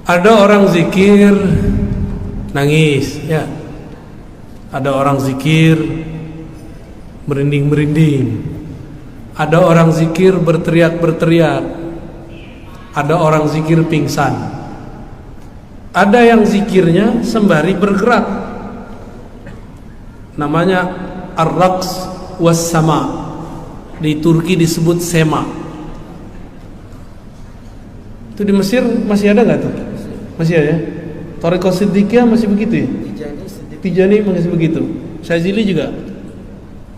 Ada orang zikir nangis, ya. Ada orang zikir merinding-merinding. Ada orang zikir berteriak-berteriak. Ada orang zikir pingsan. Ada yang zikirnya sembari bergerak. Namanya ar-raqs was-sama. Di Turki disebut sema. Itu di Mesir masih ada nggak tuh? Masih ada ya? Thariqah Siddiqiyah masih begitu ya? Tijani masih begitu. Syazili juga.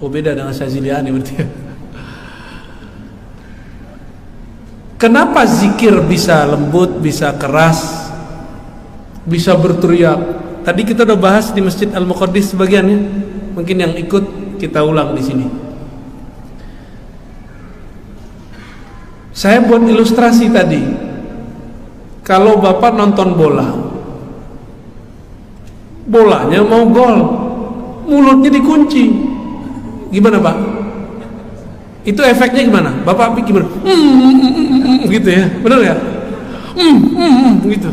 Oh, beda dengan Syaziliani berarti. Kenapa zikir bisa lembut, bisa keras, bisa berteriak? Tadi kita udah bahas di Masjid Al-Muqaddis sebagiannya. Mungkin yang ikut kita ulang di sini. Saya buat ilustrasi tadi. Kalau Bapak nonton bola, bolanya mau gol, mulutnya dikunci, gimana Pak? Itu efeknya gimana? Bapak pikir gimana? Gitu ya, benar ya? Gitu.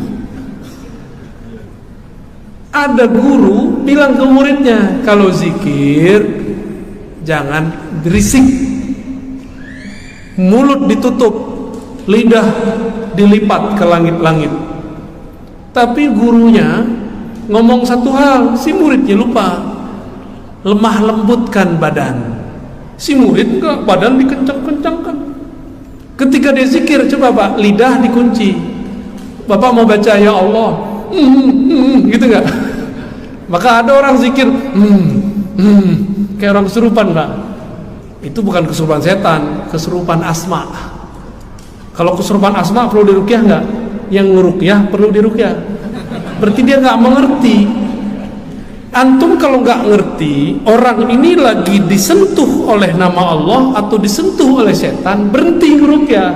Ada guru bilang ke muridnya, kalau zikir jangan berisik, mulut ditutup, lidah dilipat ke langit-langit. Tapi gurunya ngomong satu hal, si muridnya lupa. Lemah lembutkan badan. Si murid enggak, badan dikencang-kencangkan. Ketika dia zikir, coba Pak, lidah dikunci. Bapak mau baca ya Allah, gitu enggak? Maka ada orang zikir, kayak orang kesurupan Pak. Itu bukan kesurupan setan, kesurupan asma. Kalau kesurupan asma perlu diruqyah enggak? Yang ngeruqyah perlu diruqyah. Berarti dia enggak mengerti. Antum kalau enggak ngerti, orang ini lagi disentuh oleh nama Allah atau disentuh oleh setan, berhenti ngeruqyah.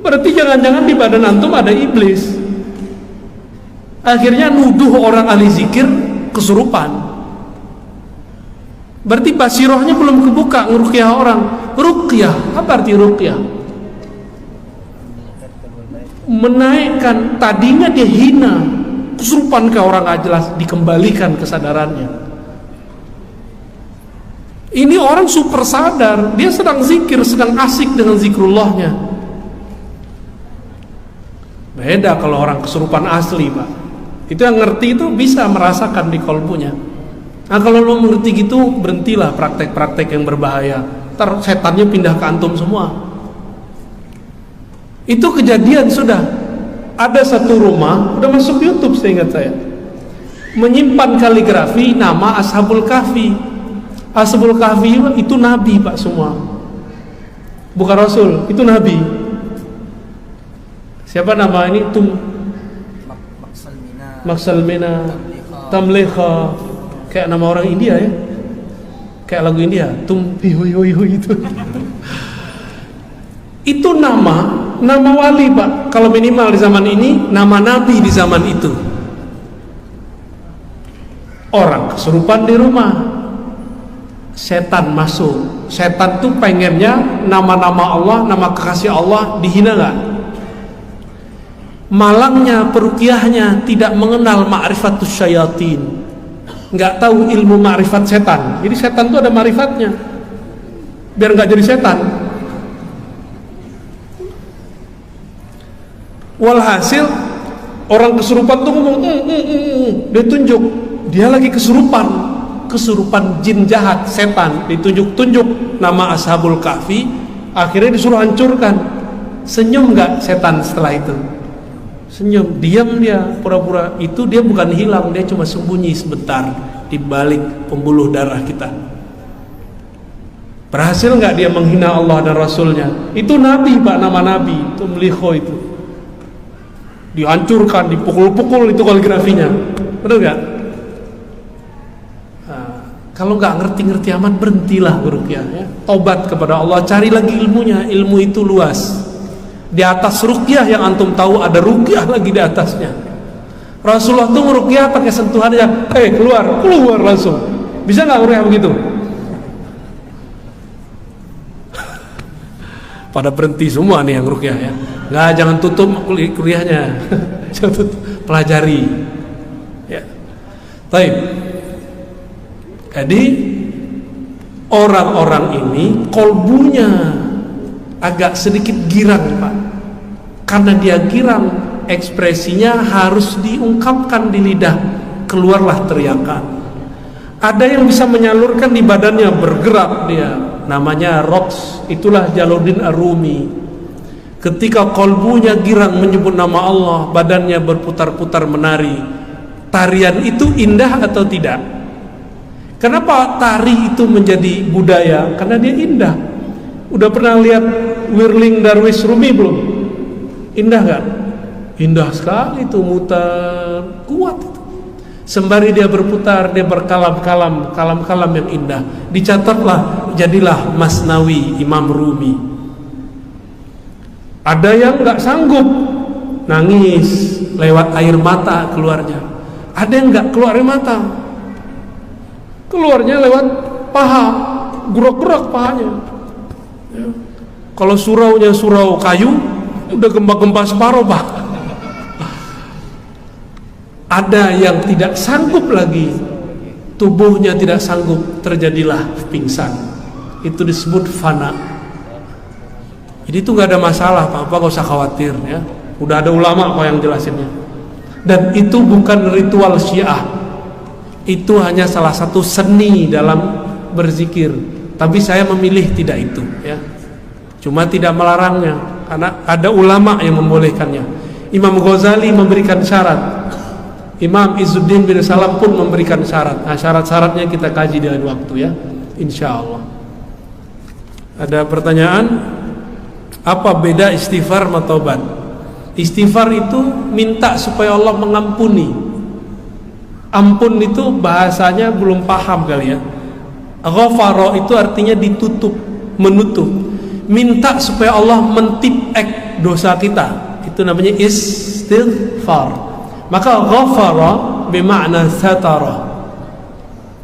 Berarti jangan-jangan di badan antum ada iblis. Akhirnya nuduh orang ahli zikir kesurupan. Berarti basirohnya belum kebuka ngeruqyah orang. Ruqyah, apa arti ruqyah? Menaikkan, tadinya dia hina, kesurupan ke orang gak jelas, dikembalikan kesadarannya. Ini orang super sadar, dia sedang zikir, sedang asik dengan zikrullahnya. Beda kalau orang kesurupan asli Pak. Itu yang ngerti itu bisa merasakan di kolbunya. Nah kalau lo ngerti gitu, berhentilah praktek-praktek yang berbahaya. Ntar setannya pindah ke antum semua. Itu kejadian sudah. Ada satu rumah, udah masuk YouTube seingat saya, menyimpan kaligrafi nama Ashabul Kahfi. Ashabul Kahfi itu nabi Pak semua, bukan rasul, itu nabi. Siapa nama ini? Maksalmina, Tamlikha, kayak nama orang India ya, kayak lagu India, itu. Itu nama wali Pak, kalau minimal di zaman ini, nama nabi di zaman itu. Orang kesurupan di rumah, setan masuk. Setan tuh pengennya nama-nama Allah, nama kekasih Allah dihina gak? Malangnya peruqyahnya tidak mengenal ma'rifatus syayatin, gak tahu ilmu ma'rifat setan. Jadi setan tuh ada ma'rifatnya, biar gak jadi setan. Walhasil orang kesurupan tuh ngomong, dia tunjuk, dia lagi kesurupan jin jahat, setan, ditunjuk-tunjuk nama Ashabul Kahfi, akhirnya disuruh hancurkan. Senyum nggak setan setelah itu? Senyum, diam dia, pura-pura. Itu dia bukan hilang, dia cuma sembunyi sebentar di balik pembuluh darah kita. Berhasil nggak dia menghina Allah dan Rasulnya? Itu nabi Pak, nama nabi, itu Mlikho itu. Dihancurkan, dipukul-pukul itu kaligrafinya, betul nggak? Nah, kalau nggak ngerti-ngerti amat, berhentilah beruqyah ya. Tobat kepada Allah, cari lagi ilmunya. Ilmu itu luas. Di atas ruqyah yang antum tahu ada ruqyah lagi di atasnya. Rasulullah tuh meruqyah pakai sentuhan aja, keluar langsung. Bisa nggak ruqyah begitu? pada berhenti semua nih yang ruqyah ya. Nggak, jangan tutup kuliahnya. Jangan tutup, pelajari. Ya. Baik. Jadi orang-orang ini kolbunya agak sedikit girang, Pak. Karena dia girang, ekspresinya harus diungkapkan di lidah, keluarlah teriakan. Ada yang bisa menyalurkan di badannya, bergerak dia, namanya roks. Itulah Jalaluddin Ar-Rumi. Ketika kolbunya girang menyebut nama Allah, badannya berputar-putar menari. Tarian itu indah atau tidak? Kenapa tari itu menjadi budaya? Karena dia indah. Udah pernah lihat Whirling Darwish Rumi belum? Indah gak? Indah sekali itu, muter, kuat itu. Sembari dia berputar, dia berkalam-kalam, kalam-kalam yang indah. Dicatatlah, jadilah Masnawi Imam Rumi. Ada yang gak sanggup, nangis, lewat air mata keluarnya. Ada yang gak keluar air mata, keluarnya lewat paha, gerak-gerak pahanya ya. Kalau suraunya surau kayu, udah gempa-gempa separuh, Pak. Ada yang tidak sanggup lagi, tubuhnya tidak sanggup, terjadilah pingsan. Itu disebut fana. Jadi itu gak ada masalah, Pak, gak usah khawatir ya. Udah ada ulama kok yang jelasinnya. Dan itu bukan ritual Syiah. Itu hanya salah satu seni dalam berzikir. Tapi saya memilih tidak itu ya. Cuma tidak melarangnya, karena ada ulama yang membolehkannya. Imam Ghazali memberikan syarat. Imam Izzuddin bin Salam pun memberikan syarat. Nah, syarat-syaratnya kita kaji dengan waktu ya, insya Allah. Ada pertanyaan? Apa beda istighfar sama taubat? Istighfar itu minta supaya Allah mengampuni. Ampun itu bahasanya belum paham kali ya. Ghafara itu artinya ditutup, menutup. Minta supaya Allah mentipek dosa kita, itu namanya istighfar. Maka ghafara bermakna satara.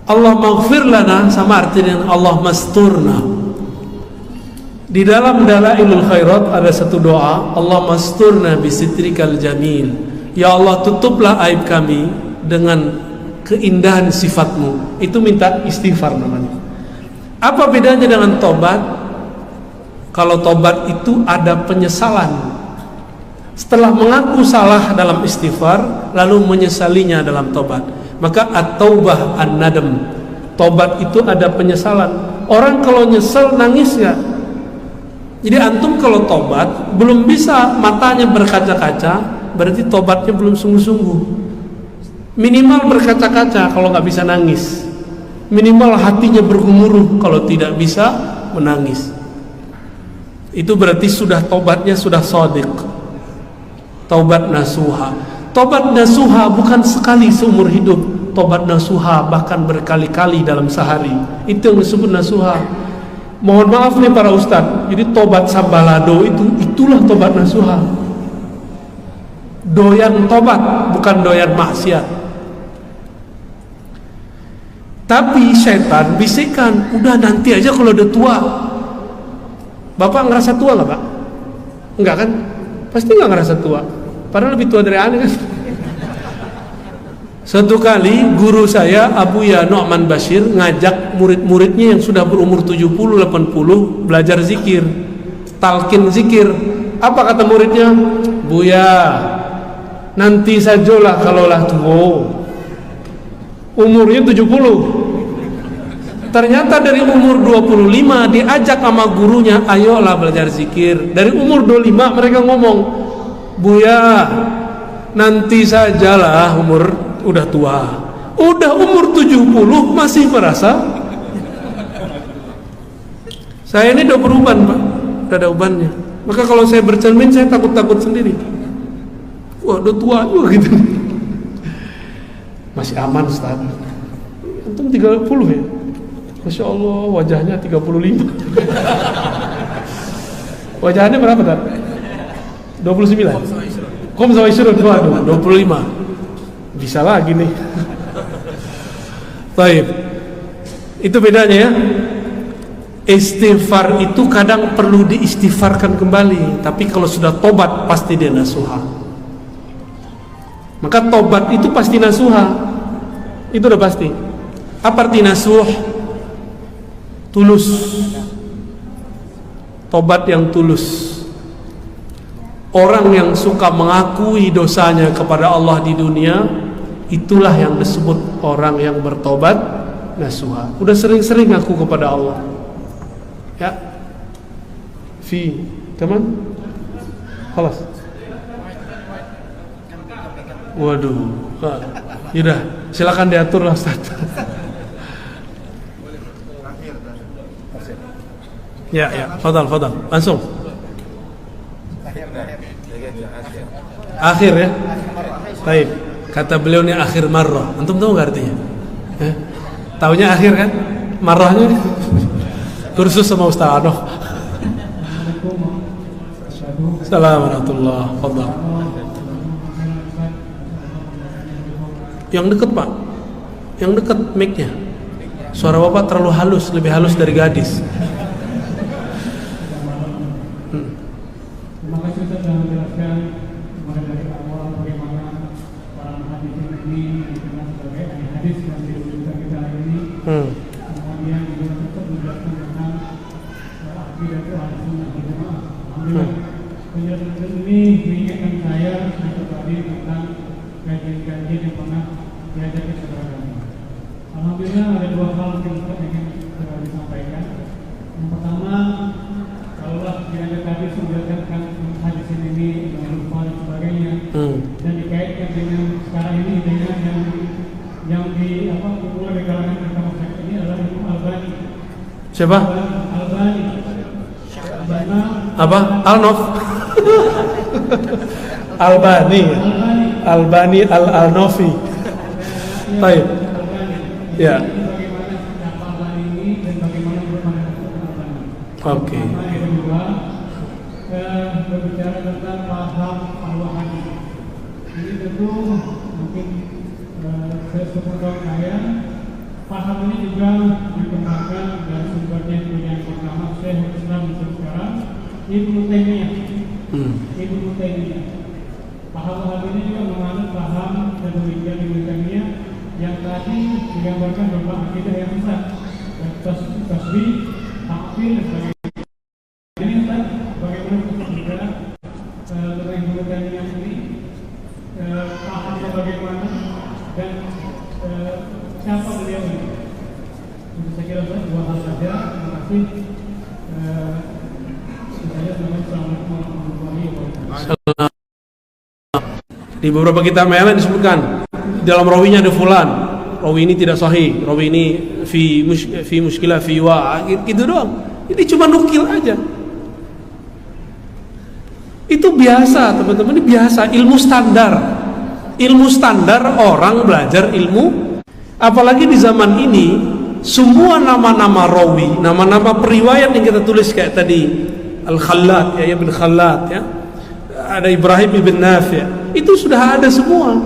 Allah maghfir lana sama artinya Allah masturna. Di dalam Dalailul Khairat ada satu doa, Allah masturna bisitrikal jamil. Ya Allah, tutuplah aib kami dengan keindahan sifatmu. Itu minta istighfar namanya. Apa bedanya dengan tobat? Kalau tobat itu ada penyesalan. Setelah mengaku salah dalam istighfar, lalu menyesalinya dalam tobat, maka at-taubah an-nadam. Tobat itu ada penyesalan. Orang kalau nyesel nangis gak? Jadi antum kalau tobat belum bisa matanya berkaca-kaca, berarti tobatnya belum sungguh-sungguh. Minimal berkaca-kaca kalau nggak bisa nangis. Minimal hatinya bergemuruh kalau tidak bisa menangis. Itu berarti sudah tobatnya sudah shadiq. Taubat nasuha. Taubat nasuha bukan sekali seumur hidup. Taubat nasuha bahkan berkali-kali dalam sehari. Itu yang disebut nasuha. Mohon maaf nih para ustadz. Jadi tobat sambalado itulah tobat nasuha. Doyan tobat, bukan doyan maksiat. Tapi syaitan bisikan, udah nanti aja kalau udah tua. Bapak ngerasa tua nggak, Pak? Enggak kan? Pasti nggak ngerasa tua. Padahal lebih tua dari Anda kan. Satu kali guru saya Abuya Nu'man Bashir ngajak murid-muridnya yang sudah berumur 70-80 belajar zikir, talqin zikir. Apa kata muridnya? Buya, nanti sajalah kalaulah tua. Umurnya 70. Ternyata dari umur 25 diajak sama gurunya, ayolah belajar zikir. Dari umur 25 mereka ngomong, Buya, nanti sajalah umur udah tua. Udah umur 70 masih merasa. Saya ini udah beruban, Pak. Udah ada ubannya. Maka kalau saya bercermin saya takut-takut sendiri. Wah, udah tua juga gitu. Masih aman, Ustaz. Antum 30 ya? Masya Allah, wajahnya 35. Wajahnya berapa, Tad? 29. Kom sama Isyrun, waduh, 25. Bisa lagi nih. Baik. Itu bedanya ya. Istighfar itu kadang perlu diistighfarkan kembali, tapi kalau sudah tobat pasti dia nasuha. Maka tobat itu pasti nasuha, itu udah pasti. Apa arti nasuh? Tulus. Tobat yang tulus. Orang yang suka mengakui dosanya kepada Allah di dunia, itulah yang disebut orang yang bertobat nasuha. Udah sering-sering ngaku kepada Allah. Ya. Teman? Khalas. Waduh. Yaudah, silakan diatur lah Ustaz. Ya, fadal. Langsung. Akhir ya. Baik. Kata beliau ini akhir marrah. Antum tahu enggak artinya? Taunya akhir kan? Marrahnya kursus sama Ustaz Anoh. Assalamualaikum warahmatullahi wabarakatuh. Yang dekat Pak, yang dekat mic-nya. Suara Bapak terlalu halus, lebih halus dari gadis. Terima kasih Ustaz telah menjelaskan mulai dari awal bagaimana para hadis ini dikenal sebagai hadis yang dirujukan kita hari ini. Kemudian juga tetap menjelaskan tentang akidah itu hadis sunnah wal jamaah. Alhamdulillah. Penjelasan ini mengingatkan saya untuk tadi tentang kajian-kajian yang pernah diajarkan kepada kami. Alhamdulillah ada dua hal yang kita ingin disampaikan. Yang pertama, kalaulah diajak tadi menjelaskan hadis ini dengan lupa dan sebagainya, dan dikaitkan dengan sekarang ini dengan yang dimulai dari kalangan kita masyarakat ini adalah Imam Albani. Siapa? Albani. Apa? Al-Nof. Albani Al-Nofi. Baik. Ya. Bagaimana siapa Albani ini dan bagaimana berpandangan Albani. Oke. Yang kedua, berbicara tentang paham al-Wahabi. Ini tentu mungkin sepengetahuan saya, paham ini juga dikembangkan dari sumbernya yang pertama Syekhul Islam sekarang Ibnu Taimiyah. Ibnu Taimiyah. Paham Wahabi ini juga menganut paham dan pemikiran Ibnu Taimiyah yang tadi digambarkan berupa akidah yang besar, tasbih, takfir dan sebagainya. Ini Ustaz, bagaimana kita bicara tentang Ibnu Taimiyah ini, pahamnya bagaimana dan siapa beliau ini? Saya kira Ustaz, dua hal saja. Terima kasih. Assalamualaikum warahmatullahi wabarakatuh. Di beberapa kitab yang lain disebutkan dalam rawinya ada fulan, rawi ini tidak sahih, rawi ini fi muskilah fi wa, gitu doang. Ini cuma nukil aja. Itu biasa teman-teman, ini biasa, ilmu standar. Ilmu standar orang belajar ilmu. Apalagi di zaman ini, semua nama-nama rawi, nama-nama periwayat yang kita tulis kayak tadi Al-Khallat, ya Ibn Khallat, ya, ada Ibrahim ibn Nafi', itu sudah ada semua,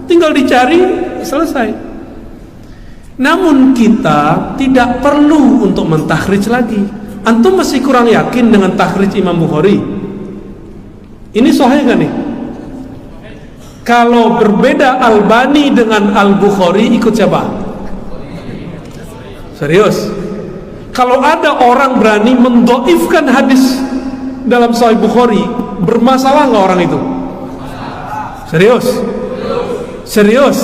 tinggal dicari, selesai. Namun kita tidak perlu untuk mentakhrij lagi. Antum masih kurang yakin dengan takhrij Imam Bukhari? Ini sahih kan nih? Kalau berbeda Albani dengan Al-Bukhari, ikut siapa? Serius? Kalau ada orang berani mendhaifkan hadis dalam Sahih Bukhari, bermasalah nggak orang itu? Serius? Serius?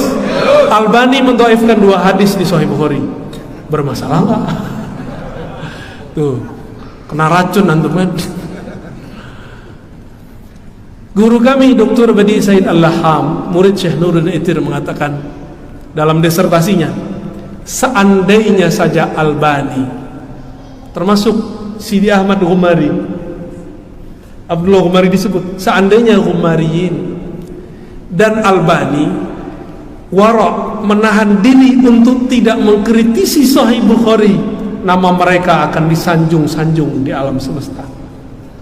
Albani mendhaifkan 2 hadis di Sahih Bukhari, bermasalah nggak? Tuh, kena racun antum kan? Guru kami Dr. Badi Said Al-Laham, murid Syekh Nuruddin Itir, mengatakan dalam disertasinya, seandainya saja Albani, termasuk Sidi Ahmad Ghumari, Abdullah Ghumari disebut, seandainya Ghumariyin dan Albani wara' menahan diri untuk tidak mengkritisi Sahih Bukhari, nama mereka akan disanjung-sanjung di alam semesta,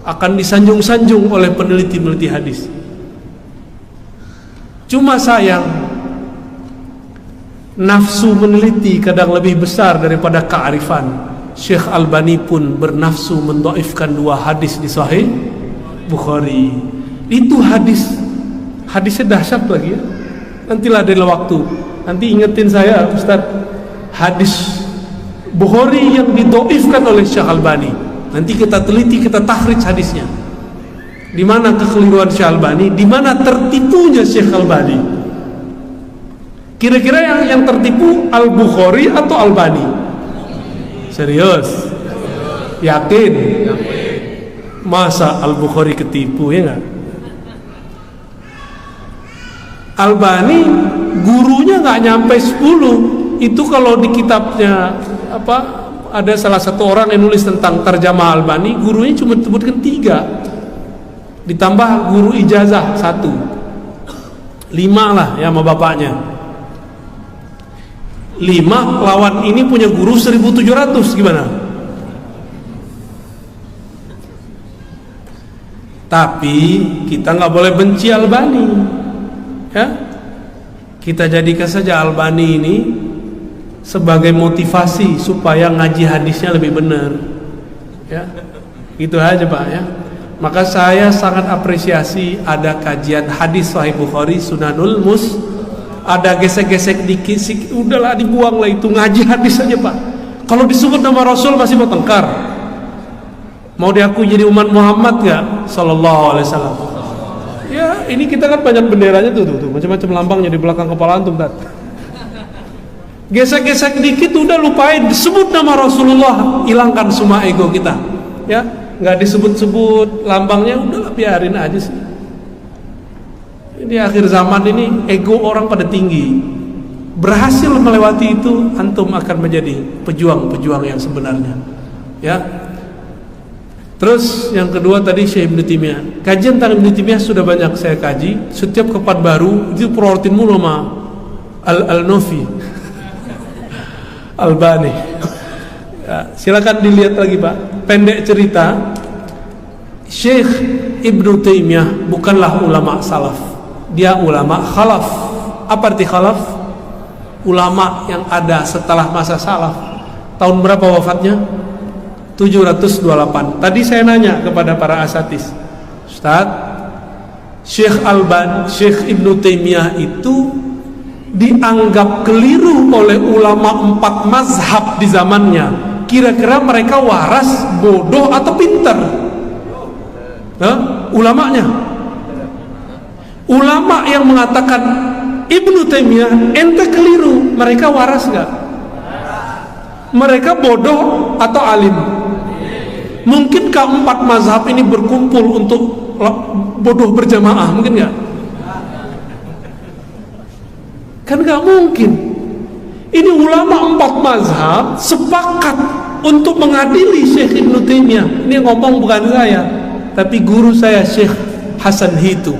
akan disanjung-sanjung oleh peneliti-peneliti hadis. Cuma sayang, nafsu meneliti kadang lebih besar daripada kearifan. Syekh Albani pun bernafsu mendhaifkan 2 hadis di Sahih Bukhari. Itu hadisnya dahsyat lagi ya. Nantilah ada waktu, nanti ingetin saya Ustaz, hadis Bukhari yang didhaifkan oleh Syekh Albani. Nanti kita teliti, kita takhrij hadisnya. Di mana kekeliruan Syekh Albani, di mana tertipunya Syekh Albani. Kira-kira yang tertipu Al-Bukhari atau Albani? Serius? Yakin? Masa Al-Bukhari ketipu, ya enggak? Albani gurunya nggak nyampe 10. Itu kalau di kitabnya ada salah satu orang yang nulis tentang terjemah Albani, gurunya cuma sebutkan 3, ditambah guru ijazah 1, 5 lah ya sama bapaknya. 5 lawan ini punya guru 1.700, gimana? Tapi kita nggak boleh benci Albani, ya. Kita jadikan saja Albani ini sebagai motivasi supaya ngaji hadisnya lebih benar, ya. Gitu aja Pak ya. Maka saya sangat apresiasi ada kajian hadis Sahih Bukhari, Sunanul Mus. Ada gesek-gesek dikit, udahlah dibuanglah itu, ngaji hadis saja Pak. Kalau disebut nama Rasul masih mau tengkar. Mau diakui jadi umat Muhammad nggak? Sallallahu alaihi wasallam. Ya ini kita kan banyak benderanya tuh macam-macam lambangnya di belakang kepala antum Tat. Gesek-gesek dikit udah lupain, disebut nama Rasulullah, hilangkan semua ego kita, ya. Nggak disebut-sebut lambangnya, udahlah biarin aja sih. Di akhir zaman ini ego orang pada tinggi. Berhasil melewati itu, antum akan menjadi pejuang-pejuang yang sebenarnya, ya. Terus yang kedua tadi Syekh Ibnu Taimiyah. Kajian tentang Ibnu Taimiyah sudah banyak saya kaji. Setiap kepat baru itu prioritin mulu sama Al-Nofi Albani. Ya, silakan dilihat lagi Pak. Pendek cerita, Syekh Ibnu Taimiyah bukanlah ulama salaf, dia ulama khalaf. Apa arti khalaf? Ulama yang ada setelah masa salaf. Tahun berapa wafatnya? 728. Tadi saya nanya kepada para asatis, Ustaz, Syekh Ibnu Taimiyah itu dianggap keliru oleh ulama 4 mazhab di zamannya. Kira-kira mereka waras, bodoh atau pintar? Ulamanya. Ulama yang mengatakan Ibnu Taimiyah ente keliru, mereka waras nggak? Mereka bodoh atau alim? Mungkinkah 4 mazhab ini berkumpul untuk bodoh berjamaah? Mungkin nggak? Kan nggak mungkin. Ini ulama 4 mazhab sepakat untuk mengadili Syekh Ibnu Taimiyah. Ini ngomong bukan saya, tapi guru saya Syekh Hasan Hitu.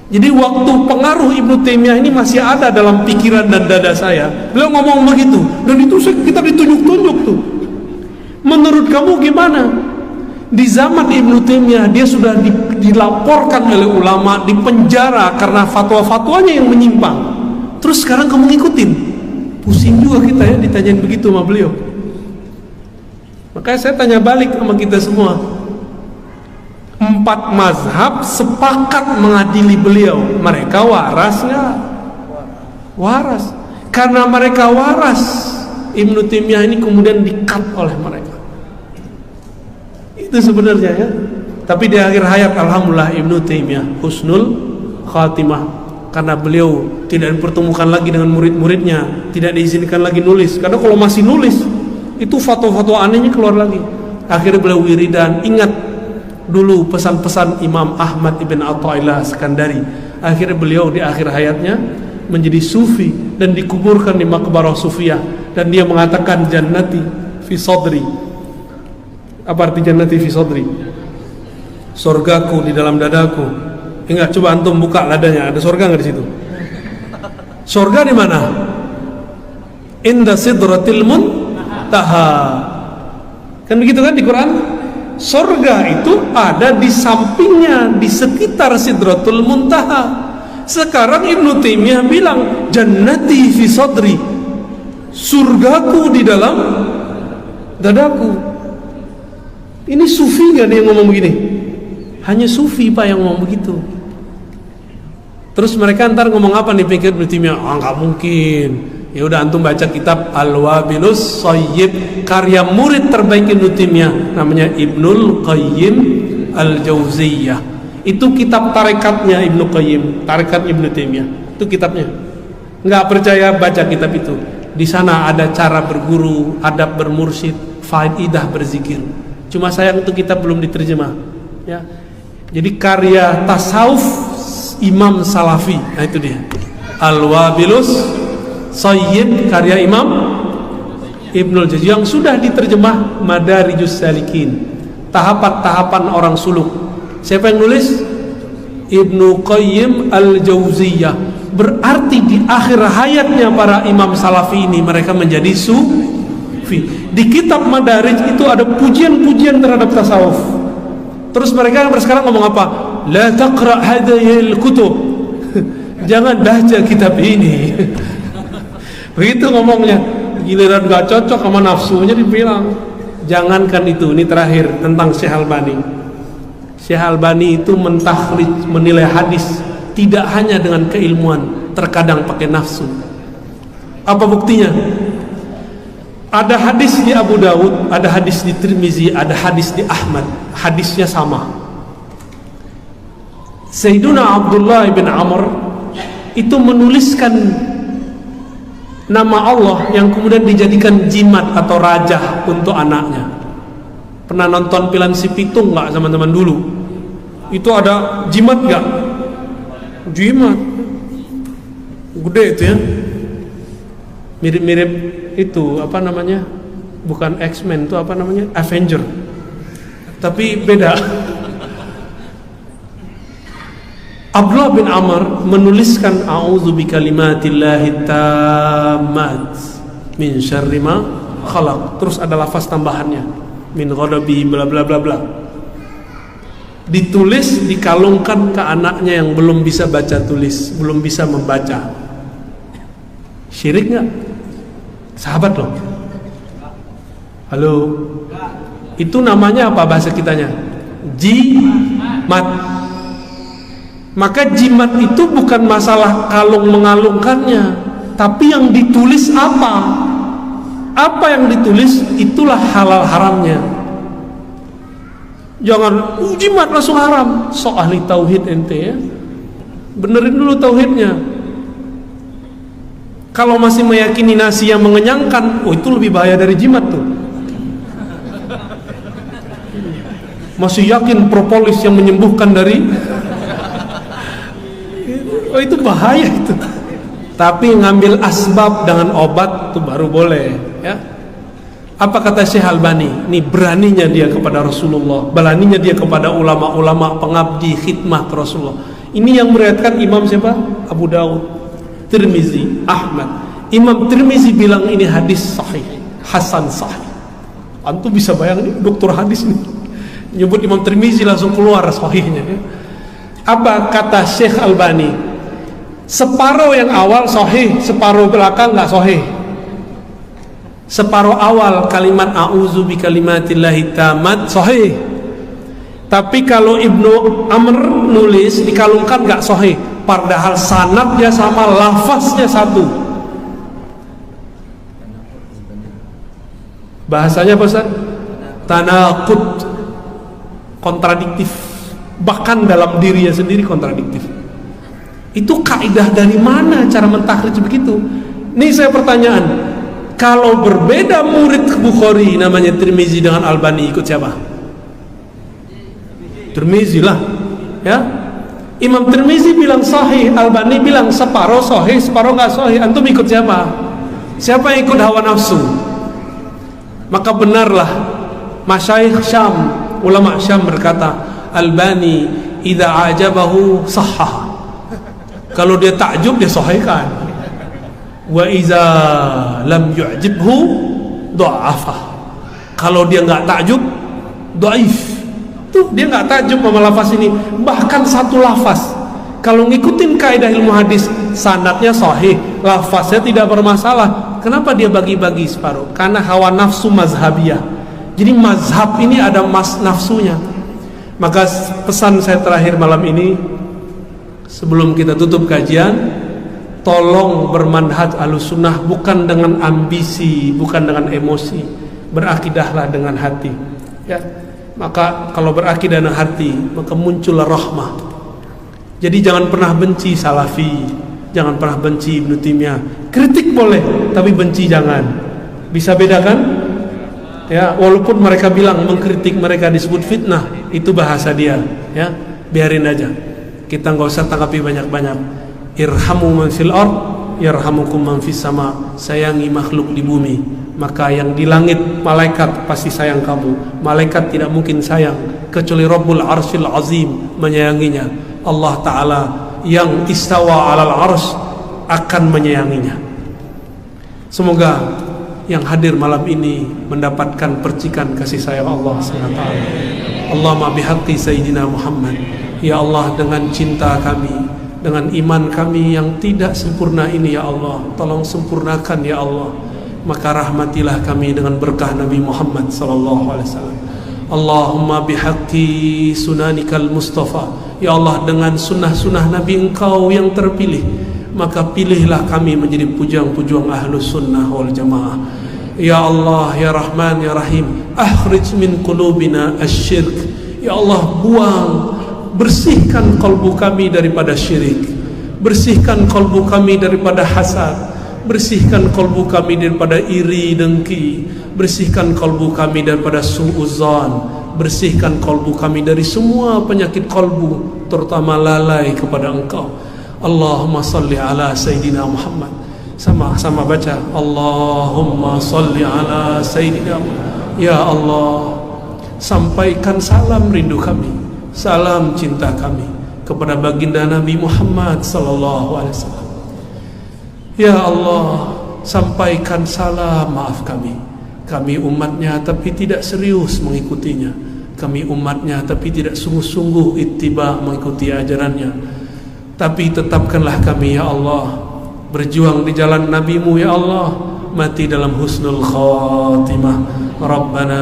Jadi waktu pengaruh Ibnu Taimiyah ini masih ada dalam pikiran dan dada saya, beliau ngomong begitu, dan itu kita ditunjuk-tunjuk tuh. Menurut kamu gimana? Di zaman Ibnu Taimiyah dia sudah dilaporkan oleh ulama, dipenjara karena fatwa-fatwanya yang menyimpang. Terus sekarang kamu ngikutin? Pusing juga kita ya ditanyain begitu sama beliau. Makanya saya tanya balik sama kita semua. 4 mazhab sepakat mengadili beliau. Mereka waras nggak? Waras. Karena mereka waras, Ibnu Taimiyah ini kemudian di-cut oleh mereka. Itu sebenarnya ya. Tapi di akhir hayat alhamdulillah Ibnu Taimiyah husnul khatimah, karena beliau tidak dipertemukan lagi dengan murid-muridnya, tidak diizinkan lagi nulis. Karena kalau masih nulis, itu fatwa-fatwa anehnya keluar lagi. Akhirnya beliau wiridan. Ingat dulu pesan-pesan Imam Ahmad ibn Athaillah Skandari. Akhirnya beliau di akhir hayatnya menjadi sufi dan dikuburkan di maqbarah sufiyah. Dan dia mengatakan jannati fi sadri. Apa arti jannati fi sadri? Surgaku di dalam dadaku. Enggak, coba antum buka ladanya, ada surga enggak di situ? Surga di mana? Inda sidratil muntaha. Kan begitu kan di Quran? Surga itu ada di sampingnya, di sekitar Sidratul Muntaha. Sekarang Ibnu Taimiyah bilang jannati fi sadri, surgaku di dalam dadaku. Ini sufi gak dia ngomong begini? Hanya sufi Pak yang ngomong begitu. Terus mereka ntar ngomong apa nih, pikir Ibnu Taimiyah? Nggak mungkin. Ya udah, antum baca kitab Al-Wabilus Shayyib karya murid terbaik Ibnu Taimiyah, namanya Ibnul Qayyim Al-Jauziyah. Itu kitab tarekatnya Ibnu Qayyim, tarekat Ibnu Taimiyah. Itu kitabnya. Nggak percaya, baca kitab itu. Di sana ada cara berguru, adab bermursyid, faidah berzikir. Cuma sayang itu kitab belum diterjemah. Ya. Jadi karya tasawuf Imam Salafi, nah itu dia. Al-Wabilus Shayyib karya Imam Ibnul Jauzi yang sudah diterjemah Madarijus Salikin, tahapan-tahapan orang suluk. Siapa yang nulis? Ibnu Qayyim Al-Jauziyah. Berarti di akhir hayatnya para imam salafi ini mereka menjadi sufi. Di kitab Madarij itu ada pujian-pujian terhadap tasawuf. Terus mereka sekarang ngomong apa? La taqra hadhil kutub. Jangan baca kitab ini. Begitu ngomongnya. Giliran gak cocok sama nafsunya dibilang. Jangankan itu, ini terakhir tentang Syekh Albani. Syekh Albani itu mentakhrij, menilai hadis tidak hanya dengan keilmuan, terkadang pakai nafsu. Apa buktinya? Ada hadis di Abu Dawud, ada hadis di Tirmizi, ada hadis di Ahmad. Hadisnya sama. Sayyiduna Abdullah bin Amr itu menuliskan nama Allah yang kemudian dijadikan jimat atau rajah untuk anaknya. Pernah nonton film Si Pitung nggak teman-teman dulu? Itu ada jimat nggak? Jimat gede itu ya, mirip-mirip itu apa namanya, bukan X-Men, itu apa namanya, Avenger, tapi beda. Abdullah bin Amr menuliskan a'udzu bikalimatillahi tammat min syarri ma khalaq. Terus ada lafaz tambahannya, min ghadabi bla bla bla bla. Ditulis, dikalungkan ke anaknya yang belum bisa baca tulis, belum bisa membaca. Syirik nggak? Sahabat loh. Halo. Itu namanya apa bahasa kitanya? Jimat. Maka jimat itu bukan masalah kalung mengalungkannya, tapi yang ditulis apa? Apa yang ditulis itulah halal haramnya. Jangan jimat langsung haram. So ahli tauhid ente ya. Benerin dulu tauhidnya. Kalau masih meyakini nasi yang mengenyangkan, oh itu lebih bahaya dari jimat tuh. Masih yakin propolis yang menyembuhkan dari, oh itu bahaya itu. Tapi ngambil asbab dengan obat itu baru boleh ya. Apa kata Syekh Albani? Ini beraninya dia kepada Rasulullah, beraninya dia kepada ulama-ulama pengabdi khidmah ke Rasulullah. Ini yang meriwayatkan Imam siapa? Abu Dawud, Tirmizi, Ahmad. Imam Tirmizi bilang ini hadis sahih, hasan sahih. Antum bisa bayangin dokter hadis ini nyebut Imam Tirmizi langsung keluar sahihnya ya. Apa kata Syekh Albani? Separuh yang awal sahih, separuh belakang nggak sahih. Separuh awal kalimat a'udzu bikalimatillahi tammat sahih. Tapi kalau Ibnu Amr nulis dikalungkan nggak sahih. Padahal sanadnya sama, lafaznya satu. Bahasanya apa Ustaz? Tanaqud, kontradiktif. Bahkan dalam dirinya sendiri kontradiktif. Itu kaidah dari mana cara mentakhrij begitu? Nih saya pertanyaan. Kalau berbeda murid Bukhari namanya Tirmizi dengan Albani, ikut siapa? Tirmizi lah ya. Imam Tirmizi bilang sahih, Albani bilang separuh sahih, separuh nggak sahih. Antum ikut siapa? Siapa yang ikut hawa nafsu? Maka benarlah masyayikh Syam, ulama Syam berkata, Albani idza ajabahu sahhah. Kalau dia takjub dia sahihkan. Wa iza lam yu'jibhu dha'afah. Kalau dia nggak takjub, dhaif. Tuh dia nggak takjub sama lafaz ini. Bahkan satu lafaz Kalau ngikutin kaidah ilmu hadis, sanadnya sahih, lafaznya tidak bermasalah. Kenapa dia bagi-bagi separuh? Karena hawa nafsu mazhabiyah. Jadi mazhab ini ada nafsunya. Maka pesan saya terakhir malam ini, sebelum kita tutup kajian, tolong bermanhaj Ahlussunnah bukan dengan ambisi, bukan dengan emosi. Berakidahlah dengan hati. Ya. Maka kalau berakidah dengan hati, maka muncullah rahmah. Jadi jangan pernah benci Salafi, jangan pernah benci Ibnu Taimiyah. Kritik boleh, tapi benci jangan. Bisa bedakan? Ya, walaupun mereka bilang mengkritik mereka disebut fitnah, itu bahasa dia. Ya, biarin aja. Kita nggak usah tanggapi banyak-banyak. Irhamu man fil ard, yarhamukum man fis sama. Sayangi makhluk di bumi, maka yang di langit malaikat pasti sayang kamu. Malaikat tidak mungkin sayang kecuali Rabbul Arsyil Azim menyayanginya. Allah Ta'ala yang istawa alal arsh akan menyayanginya. Semoga yang hadir malam ini mendapatkan percikan kasih sayang Allah SWT. Allahumma bihaqqi Sayyidina Muhammad. Ya Allah, dengan cinta kami, dengan iman kami yang tidak sempurna ini, ya Allah, tolong sempurnakan ya Allah. Maka rahmatilah kami dengan berkah Nabi Muhammad SAW. Allahumma bihaqqi sunanikal Mustafa. Ya Allah, dengan sunnah-sunnah Nabi Engkau yang terpilih, maka pilihlah kami menjadi pujuang-pujuang Ahlus Sunnah wal Jamaah. Ya Allah, ya Rahman, ya Rahim, akhrij min qulubina asyirk. Ya Allah, buang, bersihkan kalbu kami daripada syirik, bersihkan kalbu kami daripada hasad, bersihkan kalbu kami daripada iri dengki, bersihkan kalbu kami daripada su'uzan, bersihkan kalbu kami dari semua penyakit kalbu, terutama lalai kepada Engkau. Allahumma salli ala Sayyidina Muhammad. Sama-sama baca, Allahumma salli ala Sayyidina Muhammad. Ya Allah, sampaikan salam rindu kami, salam cinta kami kepada baginda Nabi Muhammad sallallahu alaihi wasallam. Ya Allah, sampaikan salam maaf kami. Kami umatnya tapi tidak serius mengikutinya. Kami umatnya tapi tidak sungguh-sungguh ittiba mengikuti ajarannya. Tapi tetapkanlah kami ya Allah berjuang di jalan Nabi-Mu ya Allah, mati dalam husnul khatimah. Rabbana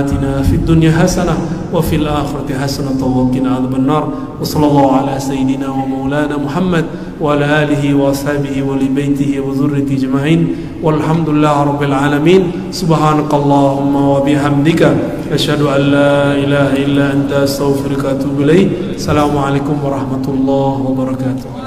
atina fid dunya hasanah wa fil akhirati hasanah wa qina adzabannar. Wa sallallahu ala sayyidina wa maulana Muhammad wa ala alihi wa ashabihi wa li baitihi wa dzurriyyatihi ajma'in. Walhamdulillahi rabbil alamin. Subhanakallahumma wa bihamdika asyhadu an la ilaha illa anta astaghfiruka wa atubu ilaik. Assalamualaikum warahmatullahi wabarakatuh.